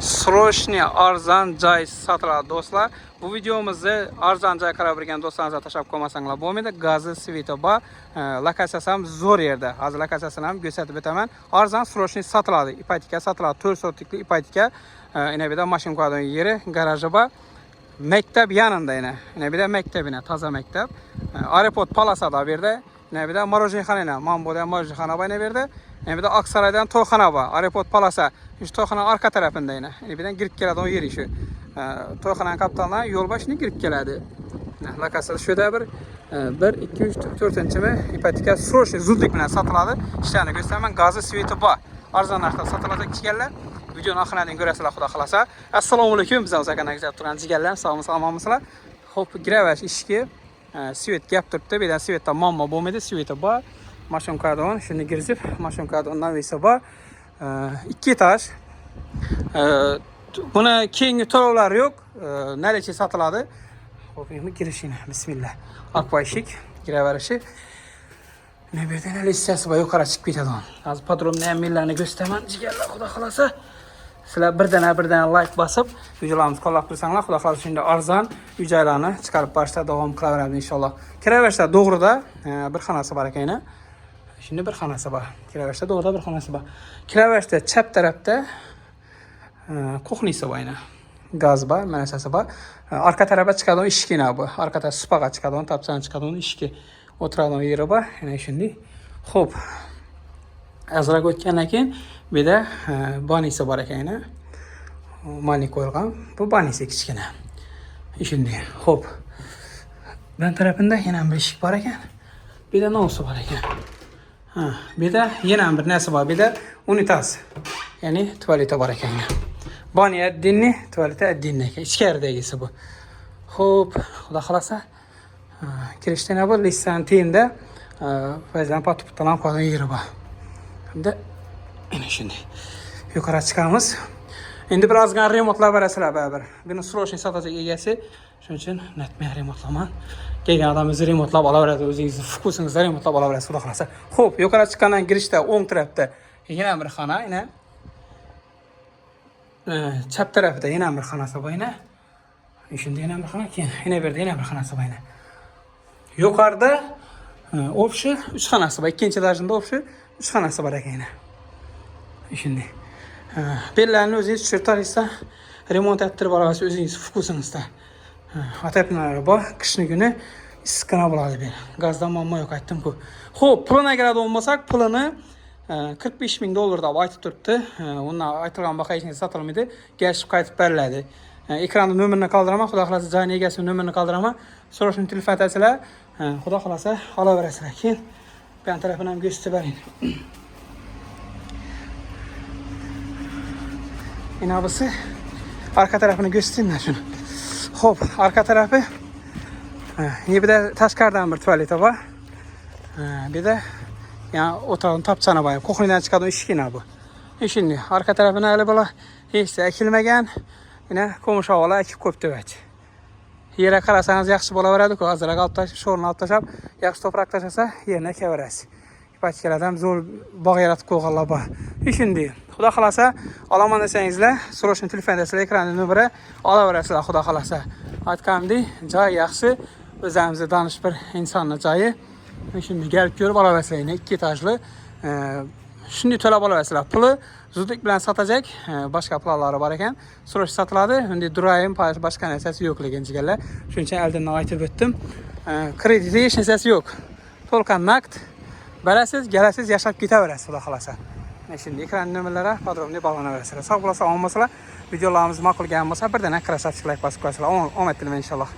Srochniy arzon joy satıladi do'stlar. Bu videomizni arzon joy qarab turgan do'stlarimizga tashlab qo'ymasanglar bo'lmaydi. Gazi sveti bor. Lokatsiyasi ham zo'r yerda. Hozir lokatsiyasini ham ko'rsatib o'taman. Arzon srochniy satıladi. Ipotika satıladi. 4 sotikli ipotika. Yana bir de mashin qo'yadigan yeri, garaji bor. Maktab yanında yine. Yine bir de maktab yine, toza maktab. Aeroport Palasada bu yerda. Yine bir de marojnikhona, Mambo'da marojnikhona bor yine bir de. Yine bir de Aksaray'dan to'yxona bor. Aeroport Palasa. Şu to'yxona arka tarafında yine. Yine bir de girib keladi o yer işi. To'yxonaning kapitanlari yo'l boshini girib keladi. Lokatsiyasi shu da bir 2 3 4-mi ipotika srochniy zudlik bilan sotiladi. İşlerini gösteraman. Gazi sveti bor. Arzon narxda sotiladi kichiklar. Videoni oxiridan ko'rasizlar, xudo xolasa. Assalomu alaykum. Biz o'zakana kuzatib turgan jigarlar, sog'mi-salomatmisizlar? Xo'p, giravesh ishki svet gap turibdi. Bu yerdan svetda muammo bo'lmaydi. Sveti bor. Mashinkadon, shuni girzib, mashinkadondan vesa bor. 2 etaj. Buni keyingi to'lovlari yo'q. Narichi sotiladi. Xo'p, endi girishini. Bismillah. Akva eshik, giraverishi. Ne bir tane listesi var, yukarı çıkıp bitadi. Az patronun emirlerini göstermen jigarlar, xudo xolasa. Sizlar birden like basıp videolarimizni qo'llab tursanlar, xudo xolasa shunda arzon uy-joylarni chiqarib borishda davom qilaveradi inshaalloh. Kiraverishda to'g'rida bir xonasi bor ekan. Shunda bir xonasi bor. Kiraverishda to'g'rida bir xonasi bor. Kiraverishda chap tarafda kuxnisi bor yana. Gaz bor, manasasi bor. Arka tarafa chiqadigan eshikina bu. Arka tarafda spaga chiqadigan, tapsan chiqadigan eshik. O'tiradigan yeri bor. Yana shunday. Xo'p. Azroq o'tgandan keyin bu yerda banisi bor ekan. Mani qo'yilgan. Bu banisi kichkina. Shunday. Xo'p. Ben tarafında yana bir eshik bor ekan. Bu yerda novsi bor ekan. Bu yerda yana bir narsa bor. Bu yerda unitaz. Ya'ni tualet bor ekan. Bani addinni, tualet addinni ekan. Ichkaridagisi bu. Xo'p, xudo xolasa kirishdan avval lissan tiyinda fayzdan patuptalan qo'ygan yeri bor. Hamda ana shunday. Yuqori chiqamiz. Endi birozgina remontlar berasizlar baribir. Buni srochniy sotajak egasi, shuning uchun natmay remontlaman. Kelgan odam o'zi remontlab olaveradi, o'zingizni fokusingizda remontlab olaverasiz, xudo xolasa. Xo'p, yuqori chiqqandan girishda o'ng tarafda yana bir xona, yana chap tarafda yana bir xonasi bor yana. Shunda yana bir xona, keyin yana bir yerda yana bir xonasi bor yana. Yuqorida общий 3 xonasi bor. Ikkinchi etajda общий 3 xonasi bor ekan yana. Shunday. Bellarni o'zingiz tushirtarsa, remont ettirib olasiz o'zingiz fokusingizda. Atapnalar bor. Qishni kuni issiqqina bo'ladi bu. Gazdan muammo yo'q, aytdim-ku. Xo'p, pulini keladigan bo'lsak, pulini $45,000 deb aytib turibdi. Undan aytilgan baho hech narsa sotilmaydi. Kelishib qaytib beriladi. Ekranda nomerini qoldiraman, xudo xolasa joyning egasining nomerini qoldiraman. Srochniy telefon etasizlar, xudo xolasa olaverasizlar. Keyin bu tarafini ham ko'rsatib bering. İnabısı arka tarafını göstereyim şunu. Hop, arka tarafı bir de tashqaridan bir tuvaleti var. Bir de yani otağın tapçanı var. Kuxniydan chiqadigan eshikina bu. Şimdi arka tarafına hali bola hech ekilmagan. Yine ko'mish havolar ekib qo'yibdi bach. Yerga qarasangiz yaxshi bo'laveradi-ku. Azroq olib tashlab, sho'rni olib tashlab, yaxshi to'proq tashlasa, yerni ekaverasiz. Ipotikalardan zo'r bog' yaratib qo'yganlar bor. Shunday. Xudo xolasa olaman desangizlar, srochniy telefondasizlar, ekranning nomeri olaverasizlar, xudo xolasa. Aytganimdek, joy yaxshi, o'zimizga tanish bir insonning joyi. Shunday kelib ko'rib olaverasizlar. 2 etajli. Shunday to'lab olaverasizlar. Puli zudlik bilan sotajak, boshqa planlari bor ekan. Srochniy sotiladi. Endi durayim, boshqa narsasi yo'q lekin jigarlar. Shuning uchun oldindan aytib o'tdim. Kredit hech narsasi yo'q. To'lqin naqd. Berasiz, kelasiz, yashab ketaverasiz, xudo xolasa. Şimdi ekran nomerlari podrobniy bog'lanaverasizlar. Sog' bo'lsa, omon bo'lsalar, videolarimiz ma'qul kelgan bo'lsa, birdan krasavchik like bosib qo'yasizlar. Omad tilayman inshaalloh.